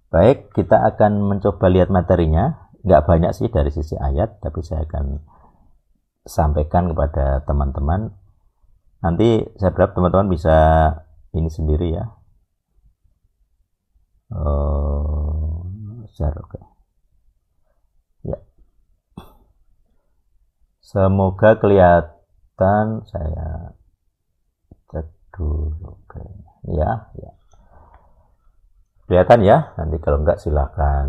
Baik, kita akan mencoba lihat materinya. Nggak banyak sih dari sisi ayat, tapi saya akan sampaikan kepada teman-teman. Nanti saya berharap teman-teman bisa ini sendiri ya. Oke. Ya. Semoga kelihatan, saya cek dulu. Oke. Ya. Kelihatan ya? Nanti kalau enggak silahkan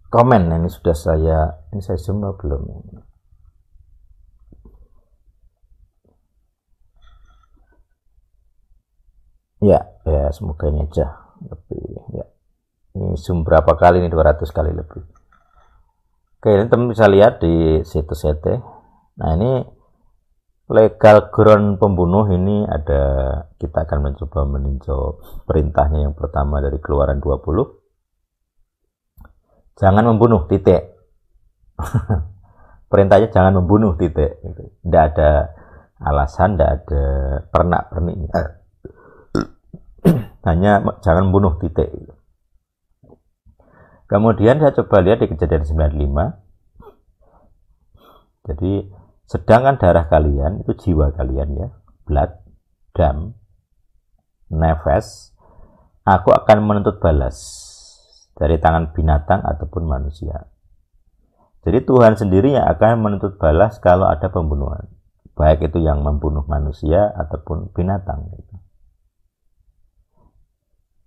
komen. Ini sudah ini saya zoom belum? Ya, semoga ini aja lebih ya. Ini zoom berapa kali ini? 200 kali lebih. Oke, ini teman bisa lihat di situs CT. Nah, ini legal ground pembunuh ini ada, kita akan mencoba meninjau perintahnya yang pertama dari Keluaran 20. Jangan membunuh, titik. Perintahnya jangan membunuh, titik. Tidak ada alasan, tidak ada pernak-pernik. Hanya jangan membunuh, titik. Kemudian saya coba lihat di Kejadian 95. Jadi sedangkan darah kalian itu jiwa kalian ya, blood, dam, nefes, aku akan menuntut balas dari tangan binatang ataupun manusia. Jadi Tuhan sendiri yang akan menuntut balas kalau ada pembunuhan, baik itu yang membunuh manusia ataupun binatang.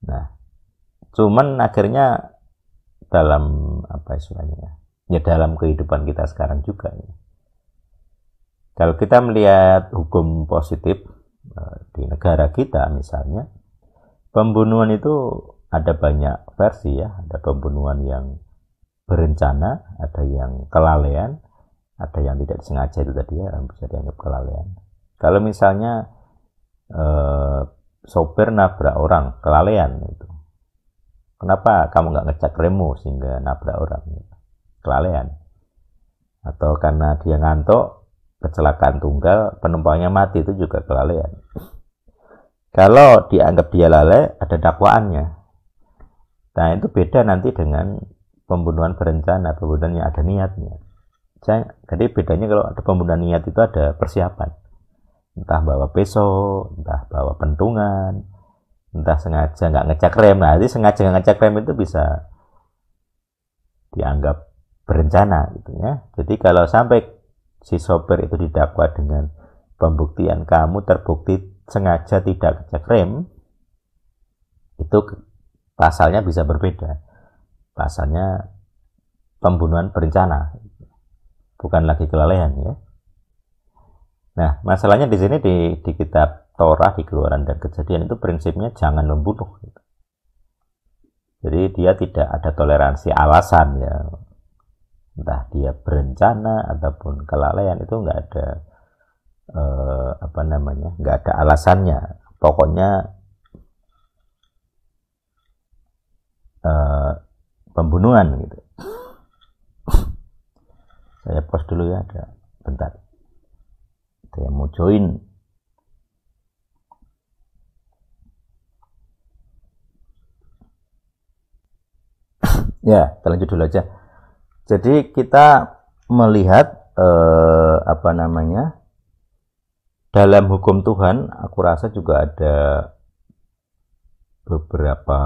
Nah, cuman akhirnya dalam apa istilahnya ya, dalam kehidupan kita sekarang juga ya. Kalau kita melihat hukum positif di negara kita misalnya, pembunuhan itu ada banyak versi ya. Ada pembunuhan yang berencana, ada yang kelalaian, ada yang tidak disengaja, itu tadi ya, bisa dianggap kelalaian. Kalau misalnya sopir nabrak orang, kelalaian itu. Kenapa kamu nggak ngecek remmu sehingga nabrak orang? Kelalaian. Atau karena dia ngantuk, kecelakaan tunggal, penumpangnya mati, itu juga kelalaian. Kalau dianggap dia lalai, ada dakwaannya. Nah, itu beda nanti dengan pembunuhan berencana, pembunuhan yang ada niatnya. Jadi bedanya kalau ada pembunuhan niat itu ada persiapan. Entah bawa pisau, entah bawa pentungan, entah sengaja nggak ngecek rem. Nah, jadi sengaja nggak ngecek rem itu bisa dianggap berencana gitu ya. Jadi kalau sampai si sopir itu didakwa dengan pembuktian kamu terbukti sengaja tidak ngecek rem, itu pasalnya bisa berbeda. Pasalnya pembunuhan berencana, bukan lagi kelalaian ya. Nah, masalahnya di sini di kitab Torah, di Keluaran dan Kejadian itu prinsipnya jangan membunuh. Jadi dia tidak ada toleransi alasan ya. Entah dia berencana ataupun kelalaian, itu nggak ada nggak ada alasannya. Pokoknya pembunuhan gitu. Saya pause dulu ya, ada bentar. Saya mau join. Ya, kita lanjut dulu aja. Jadi kita melihat dalam hukum Tuhan, aku rasa juga ada beberapa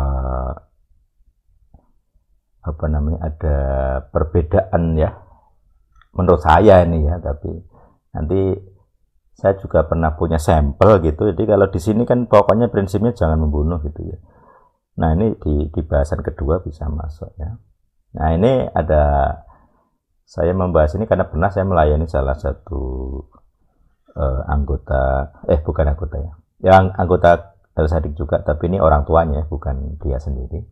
ada perbedaan ya. Menurut saya ini ya, tapi nanti saya juga pernah punya sampel gitu. Jadi kalau di sini kan pokoknya prinsipnya jangan membunuh gitu ya. Nah, ini di bahasan kedua bisa masuk ya. Nah, ini saya membahas ini karena pernah saya melayani salah satu bukan anggota ya. Yang anggota Sadik juga, tapi ini orang tuanya, bukan dia sendiri.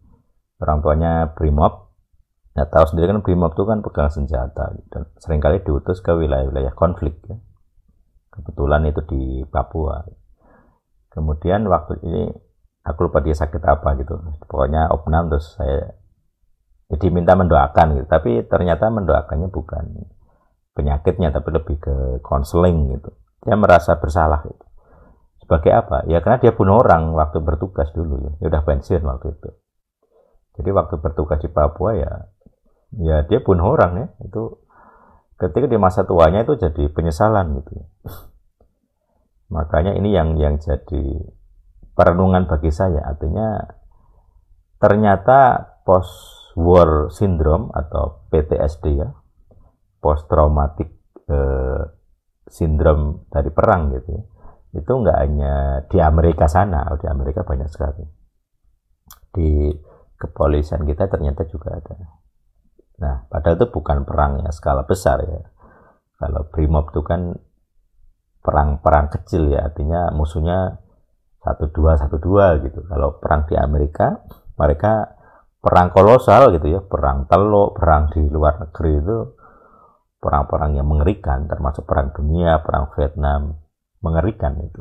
Orang tuanya Brimob. Nah, tahu sendiri kan Brimob itu kan pegang senjata dan seringkali diutus ke wilayah-wilayah konflik ya. Kebetulan itu di Papua. Kemudian waktu ini aku lupa dia sakit apa gitu. Pokoknya opnam, terus saya diminta mendoakan gitu, tapi ternyata mendoakannya bukan penyakitnya, tapi lebih ke konseling gitu. Dia merasa bersalah gitu. Sebagai apa? Ya karena dia bunuh orang waktu bertugas dulu ya. Dia udah pensiun waktu itu. Jadi waktu bertugas di Papua ya dia bunuh orang ya. Itu ketika di masa tuanya itu jadi penyesalan gitu. Makanya ini yang jadi perenungan bagi saya. Artinya ternyata post war syndrome atau PTSD ya, post traumatic syndrome dari perang gitu ya, itu nggak hanya di Amerika sana, di Amerika banyak sekali. Di kepolisian kita ternyata juga ada. Nah, padahal itu bukan perang yang skala besar ya. Kalau Brimob itu kan perang kecil ya, artinya musuhnya 1-2 gitu. Kalau perang di Amerika, mereka perang kolosal gitu ya, perang teluk, perang di luar negeri itu perang-perang yang mengerikan, termasuk perang dunia, perang Vietnam, mengerikan itu.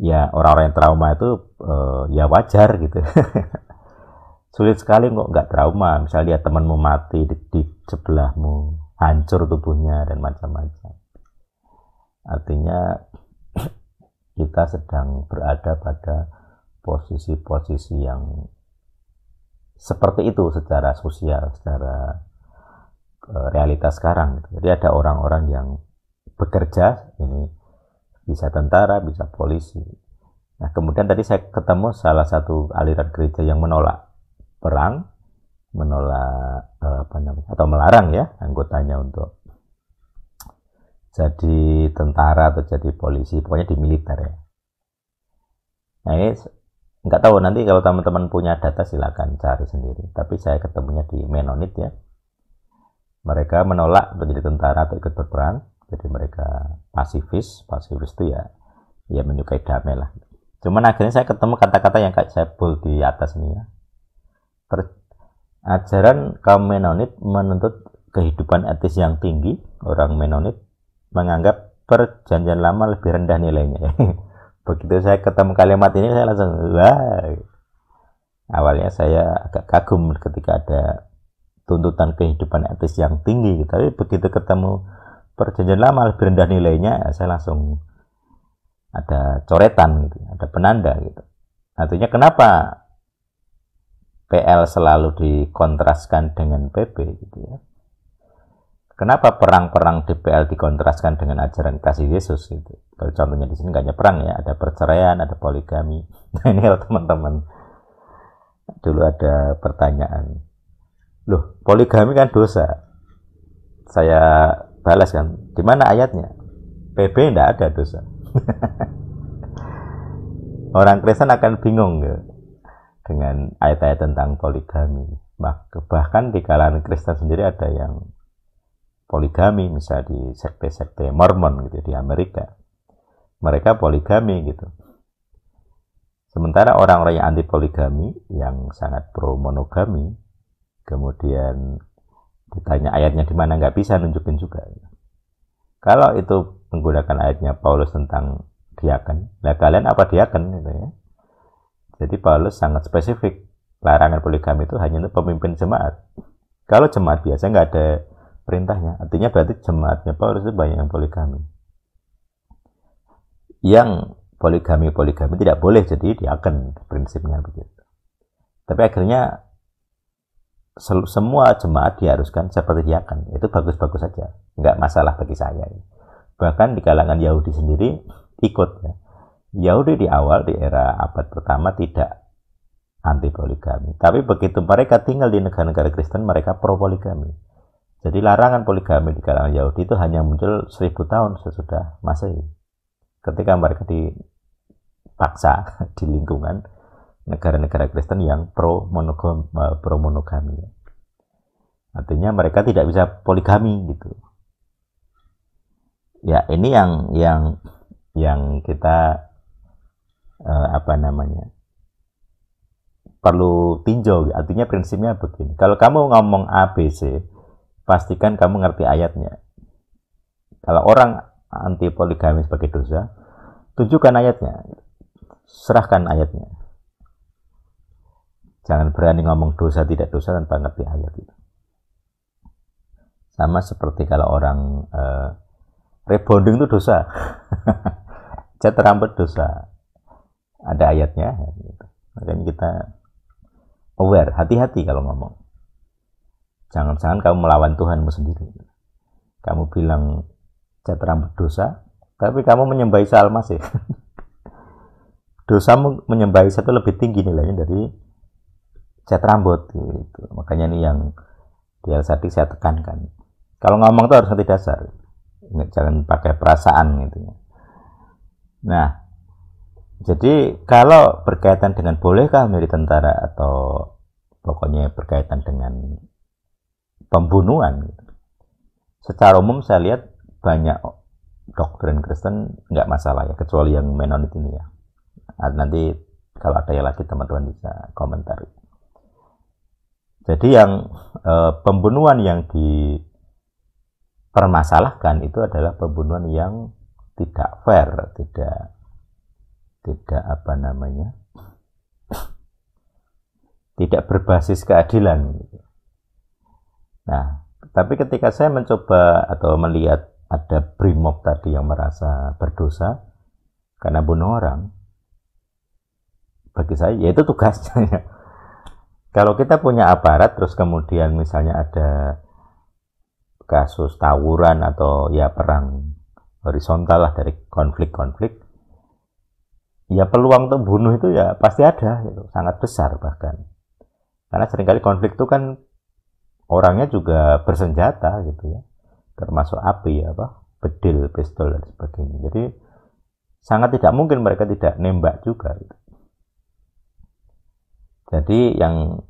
Ya orang-orang yang trauma itu ya wajar gitu. Sulit sekali kok nggak trauma, misalnya lihat temanmu mati di sebelahmu, hancur tubuhnya dan macam-macam. Artinya kita sedang berada pada posisi-posisi yang seperti itu secara sosial, secara realitas sekarang. Jadi ada orang-orang yang bekerja, ini bisa tentara, bisa polisi. Nah, kemudian tadi saya ketemu salah satu aliran gereja yang menolak perang, menolak atau melarang ya anggotanya untuk jadi tentara atau jadi polisi, pokoknya di militer ya. Nah, ini nggak tahu, nanti kalau teman-teman punya data silakan cari sendiri. Tapi saya ketemunya di Mennonite ya. Mereka menolak menjadi tentara atau ikut berperang. Jadi mereka pasifis itu ya menyukai damai lah. Cuman akhirnya saya ketemu kata-kata yang kayak saya bold di atas ini ya. Ajaran kaum Mennonite menuntut kehidupan etis yang tinggi. Orang Mennonite menganggap perjanjian lama lebih rendah nilainya. Begitu saya ketemu kalimat ini, saya langsung wah. Awalnya saya agak kagum ketika ada tuntutan kehidupan etis yang tinggi, tapi begitu ketemu perjanjian lama lebih rendah nilainya, saya langsung ada coretan gitu, ada penanda gitu. Artinya kenapa PL selalu dikontraskan dengan PP gitu ya. Kenapa perang-perang di PL dikontraskan dengan ajaran kasih Yesus gitu. Kalau contohnya di sini nggak hanya perang ya, ada perceraian, ada poligami. Nah, ini kalau teman-teman dulu ada pertanyaan, loh poligami kan dosa. Saya balas kan, di mana ayatnya? PB tidak ada dosa. Orang Kristen akan bingung ya, dengan ayat-ayat tentang poligami. Bahkan di kalangan Kristen sendiri ada yang poligami, misalnya di sekte-sekte Mormon gitu di Amerika. Mereka poligami gitu. Sementara orang-orang yang anti poligami, yang sangat pro monogami, kemudian ditanya ayatnya di mana, nggak bisa nunjukin juga. Kalau itu menggunakan ayatnya Paulus tentang diaken, lah kalian apa diaken gitu ya. Jadi Paulus sangat spesifik, larangan poligami itu hanya untuk pemimpin jemaat. Kalau jemaat biasa nggak ada perintahnya, artinya berarti jemaatnya Paulus itu banyak yang poligami. Yang poligami tidak boleh jadi diaken, prinsipnya begitu. Tapi akhirnya semua jemaat diharuskan seperti diaken, itu bagus-bagus saja, nggak masalah bagi saya. Bahkan di kalangan Yahudi sendiri ikut ya. Yahudi di awal di era abad pertama tidak anti poligami, tapi begitu mereka tinggal di negara-negara Kristen, mereka pro poligami. Jadi larangan poligami di kalangan Yahudi itu hanya muncul 1000 tahun sesudah Masehi, ketika mereka dipaksa di lingkungan negara-negara Kristen yang pro monogami. Artinya mereka tidak bisa poligami gitu. Ya, ini yang kita perlu tinjau. Artinya prinsipnya begini. Kalau kamu ngomong ABC, pastikan kamu ngerti ayatnya. Kalau orang anti poligami sebagai dosa, tunjukkan ayatnya. Serahkan ayatnya. Jangan berani ngomong dosa tidak dosa tanpa ngerti ayat itu. Sama seperti kalau orang rebonding itu dosa. Cat rambut dosa. Ada ayatnya gitu. Makanya kita aware, hati-hati kalau ngomong. Jangan-jangan kamu melawan Tuhanmu sendiri. Kamu bilang cat rambut dosa, tapi kamu menyembah Isa Al-Masih. Dosamu menyembah Isa itu lebih tinggi nilainya dari cat rambut gitu. Makanya ini yang di Al-Sadiq saya tekankan. Kalau ngomong itu harus ngerti dasar. Jangan pakai perasaan gitu. Nah, jadi kalau berkaitan dengan bolehkah menjadi tentara atau pokoknya berkaitan dengan pembunuhan gitu. Secara umum saya lihat banyak doktrin Kristen nggak masalah ya, kecuali yang Mennonite ini ya. Nanti kalau ada yang lagi teman-teman bisa komentar. Jadi yang pembunuhan yang dipermasalahkan itu adalah pembunuhan yang tidak fair, tidak apa namanya, tidak berbasis keadilan. Nah, tapi ketika saya mencoba atau melihat ada brimob tadi yang merasa berdosa karena bunuh orang, bagi saya ya itu tugasnya. Kalau kita punya aparat terus kemudian misalnya ada kasus tawuran atau ya perang horizontal lah dari konflik-konflik, ya peluang untuk bunuh itu ya pasti ada, gitu. Sangat besar bahkan. Karena seringkali konflik itu kan orangnya juga bersenjata gitu ya, termasuk api bedil, pistol dan sebagainya. Jadi sangat tidak mungkin mereka tidak nembak juga gitu. Jadi yang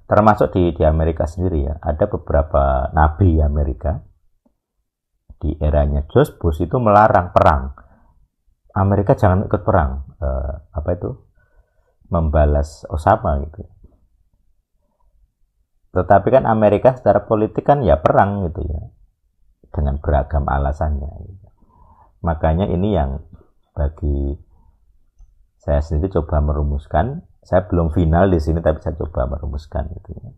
termasuk di Amerika sendiri ya, ada beberapa nabi Amerika di eranya George Bush itu melarang perang. Amerika jangan ikut perang, membalas Osama gitu. Tetapi kan Amerika secara politik kan ya perang gitu ya, dengan beragam alasannya. Gitu. Makanya ini yang bagi saya sendiri coba merumuskan. Saya belum final di sini, tapi saya coba merumuskan gitu ya,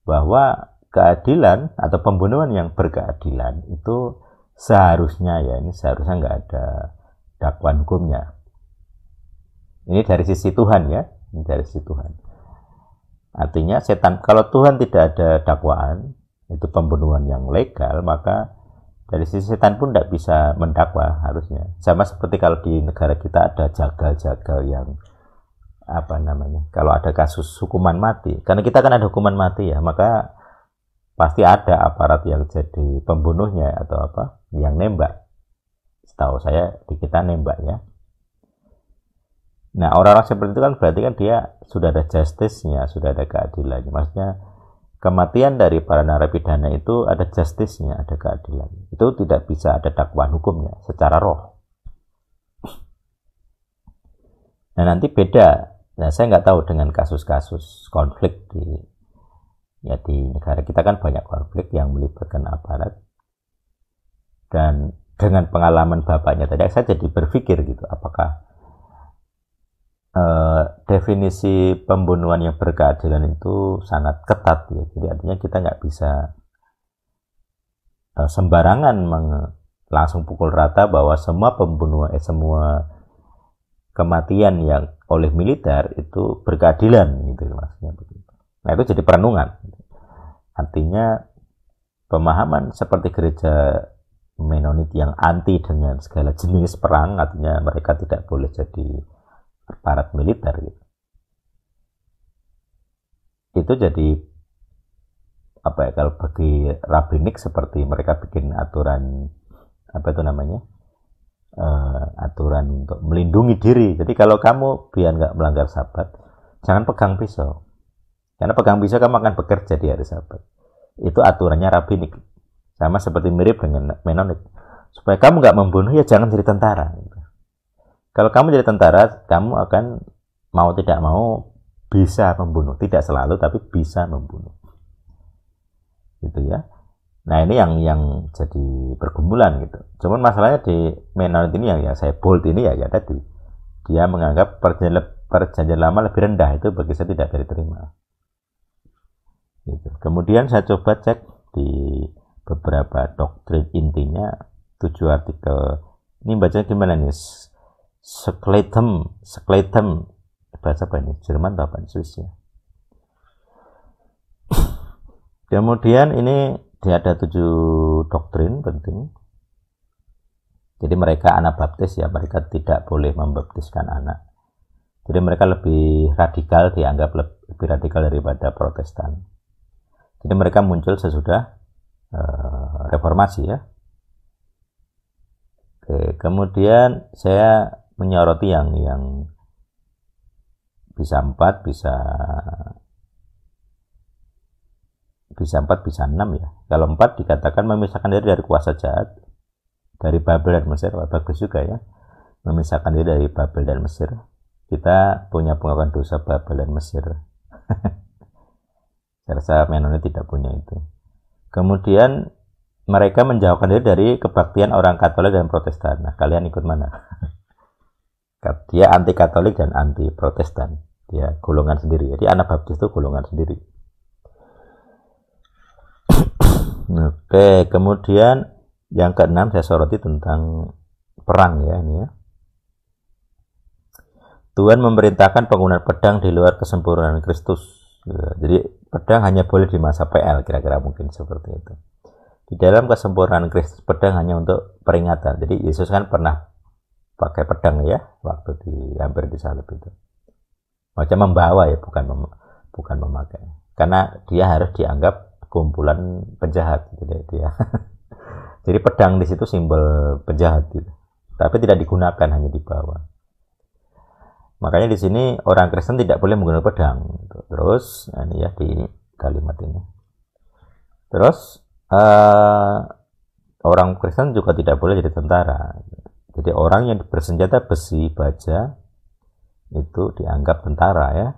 bahwa keadilan atau pembunuhan yang berkeadilan itu seharusnya nggak ada dakwaan hukumnya. Ini dari sisi Tuhan ya, ini dari sisi Tuhan. Artinya setan, kalau Tuhan tidak ada dakwaan, itu pembunuhan yang legal, maka dari sisi setan pun tidak bisa mendakwa harusnya. Sama seperti kalau di negara kita ada jagal-jagal yang kalau ada kasus hukuman mati, karena kita kan ada hukuman mati ya, maka pasti ada aparat yang jadi pembunuhnya atau yang nembak. Setahu saya di kita nembak ya. Nah, orang-orang seperti itu kan berarti kan dia sudah ada justice-nya, sudah ada keadilannya. Maksudnya kematian dari para narapidana itu ada justice-nya, ada keadilannya. Itu tidak bisa ada dakwaan hukumnya secara roh. Nah, nanti beda. Nah, saya nggak tahu dengan kasus-kasus konflik di negara kita kan banyak konflik yang melibatkan aparat. Dan dengan pengalaman bapaknya tadi, saya jadi berpikir gitu, apakah definisi pembunuhan yang berkeadilan itu sangat ketat ya. Jadi artinya kita nggak bisa sembarangan langsung pukul rata bahwa semua pembunuhan, semua kematian yang oleh militer itu berkeadilan gitu maksudnya begitu. Nah, itu jadi perenungan. Artinya pemahaman seperti gereja Mennonite yang anti dengan segala jenis perang, artinya mereka tidak boleh jadi aparat militer gitu. Itu jadi kalau bagi rabbinik seperti mereka bikin aturan aturan untuk melindungi diri. Jadi kalau kamu biar nggak melanggar Sabat, jangan pegang pisau. Karena pegang pisau kamu akan bekerja di hari Sabat. Itu aturannya rabbinik. Sama seperti mirip dengan Mennonite. Supaya kamu nggak membunuh, ya jangan jadi tentara. Kalau kamu jadi tentara, kamu akan mau tidak mau bisa membunuh. Tidak selalu, tapi bisa membunuh. Gitu ya. Nah, ini yang jadi pergumulan gitu. Cuman masalahnya di Mennonite ini yang saya bold ini ya tadi. Dia menganggap perjanjian lama lebih rendah, itu bagi saya tidak diterima. Gitu. Kemudian saya coba cek di beberapa doktrin intinya 7 artikel. Ini bacanya gimana nih? Skeletum bahasa apa ini? Jerman atau apa? Swiss ya. Kemudian ini dia ada 7 doktrin penting. Jadi mereka Anabaptis ya, mereka tidak boleh membaptiskan anak. Jadi mereka lebih radikal, dianggap lebih radikal daripada Protestan. Jadi mereka muncul sesudah reformasi ya. Oke, kemudian saya menyoroti yang bisa 4, bisa 4, bisa 6 ya. Kalau 4 dikatakan memisahkan diri dari kuasa jahat, dari Babel dan Mesir. Bagus juga ya, memisahkan diri dari Babel dan Mesir. Kita punya pengakuan dosa Babel dan Mesir. Saya rasa Menonit tidak punya itu. Kemudian mereka menjauhkan diri dari kebaktian orang Katolik dan Protestan. Nah, kalian ikut mana? Dia anti Katolik dan anti Protestan. Dia golongan sendiri. Jadi Anabaptis itu golongan sendiri. Oke, kemudian yang ke-6 saya soroti tentang perang ya ini ya. Tuhan memerintahkan penggunaan pedang di luar kesempurnaan Kristus. Jadi pedang hanya boleh di masa PL, kira-kira mungkin seperti itu. Di dalam kesempurnaan Kristus, pedang hanya untuk peringatan. Jadi Yesus kan pernah pakai pedang ya, waktu hampir disalib itu. Macam membawa ya, bukan memakai. Karena dia harus dianggap kumpulan penjahat. Jadi pedang di situ simbol penjahat gitu. Tapi tidak digunakan, hanya dibawa. Makanya di sini orang Kristen tidak boleh menggunakan pedang. Terus ini ya di kalimat ini. Terus orang Kristen juga tidak boleh jadi tentara. Jadi orang yang bersenjata besi, baja itu dianggap tentara ya.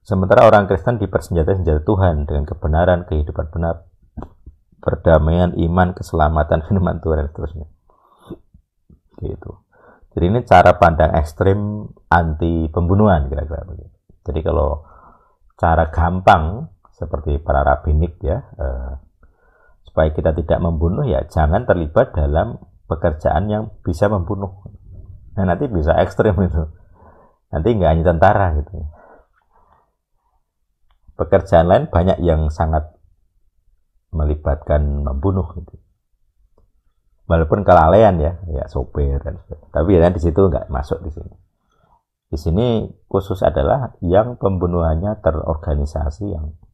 Sementara orang Kristen dipersenjatai senjata Tuhan dengan kebenaran, kehidupan benar, perdamaian, iman, keselamatan, firman Tuhan dan seterusnya. Gitu. Jadi ini cara pandang ekstrim anti pembunuhan kira-kira begitu. Jadi kalau cara gampang seperti para rabinik ya, supaya kita tidak membunuh ya jangan terlibat dalam pekerjaan yang bisa membunuh. Nah nanti bisa ekstrim itu. Nanti nggak hanya tentara gitu. Pekerjaan lain banyak yang sangat melibatkan membunuh gitu. Walaupun kelalaian ya sopir dan sebagainya. Tapi ya di situ nggak masuk di sini. Di sini khusus adalah yang pembunuhannya terorganisasi,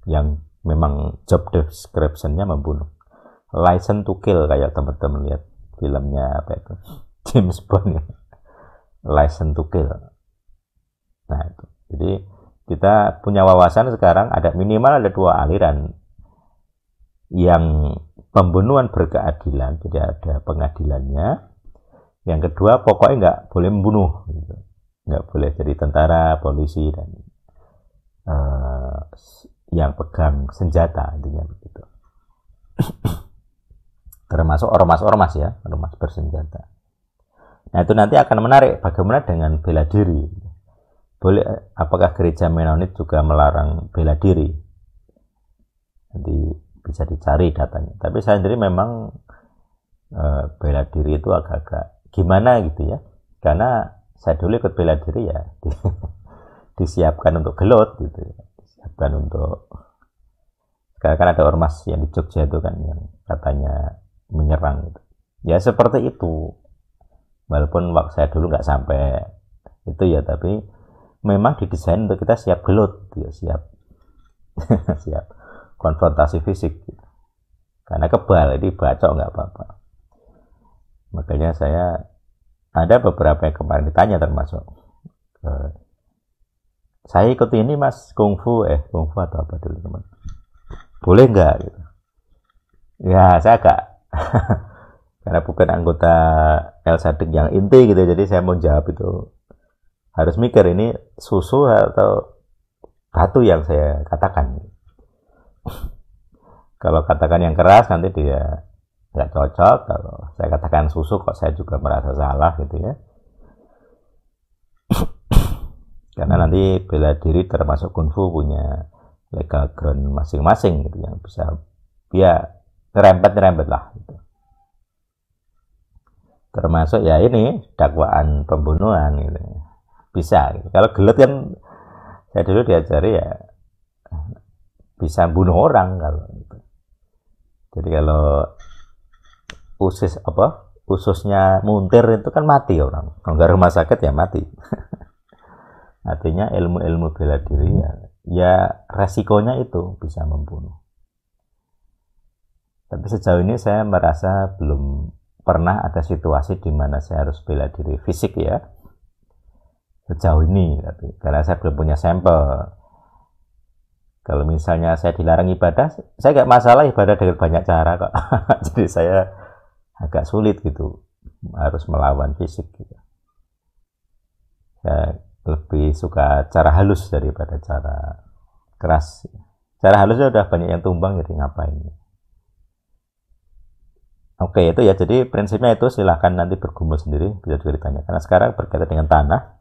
yang memang job description-nya membunuh. License to kill kayak teman-teman lihat filmnya apa itu James Bond ya. License to kill. Nah itu. Jadi kita punya wawasan sekarang minimal ada 2 aliran yang pembunuhan berkeadilan, jadi ada pengadilannya. Yang kedua, pokoknya nggak boleh membunuh, gitu. Nggak boleh jadi tentara, polisi, dan yang pegang senjata, intinya begitu. Termasuk ormas-ormas ya, ormas bersenjata. Nah itu nanti akan menarik bagaimana dengan bela diri. Boleh, apakah gereja Menonit juga melarang bela diri? Nanti bisa dicari datanya. Tapi saya sendiri memang bela diri itu agak-agak gimana gitu ya. Karena saya dulu ikut bela diri ya disiapkan untuk gelut gitu ya. Disiapkan untuk sekarang kan ada ormas yang di Jogja itu kan yang katanya menyerang gitu. Ya seperti itu. Walaupun waktu saya dulu nggak sampai itu ya, tapi memang didesain untuk kita siap gelut ya, siap siap konfrontasi fisik gitu. Karena kebal, jadi bacok nggak apa-apa. Makanya saya ada beberapa yang kemarin ditanya, termasuk saya ikut ini mas kungfu atau apa dulu teman, boleh nggak gitu ya. Saya agak karena bukan anggota El Sadik yang inti gitu, jadi saya mau jawab itu harus mikir ini susu atau batu yang saya katakan. Kalau katakan yang keras nanti dia nggak cocok. Kalau saya katakan susu kok saya juga merasa salah gitu ya. Karena nanti bela diri termasuk kungfu punya legal ground masing-masing gitu yang bisa ya nyerempet lah gitu. Termasuk ya ini dakwaan pembunuhan gitu. bisa gitu. Kalau gelut kan saya dulu diajari ya bisa bunuh orang kalau gitu. Jadi kalau ususnya muntir itu kan mati orang. Kalau nggak rumah sakit ya mati. Artinya ilmu-ilmu bela diri ya resikonya itu bisa membunuh. Tapi sejauh ini saya merasa belum pernah ada situasi di mana saya harus bela diri fisik ya. Sejauh ini, tapi karena saya belum punya sampel. Kalau misalnya saya dilarang ibadah, saya nggak masalah ibadah dengan banyak cara kok. Jadi saya agak sulit gitu, harus melawan fisik gitu. Saya lebih suka cara halus daripada cara keras. Cara halusnya udah banyak yang tumbang, jadi ngapain? Oke, itu ya. Jadi prinsipnya itu silahkan nanti bergumul sendiri, bisa juga ditanyakan. Karena sekarang berkaitan dengan tanah.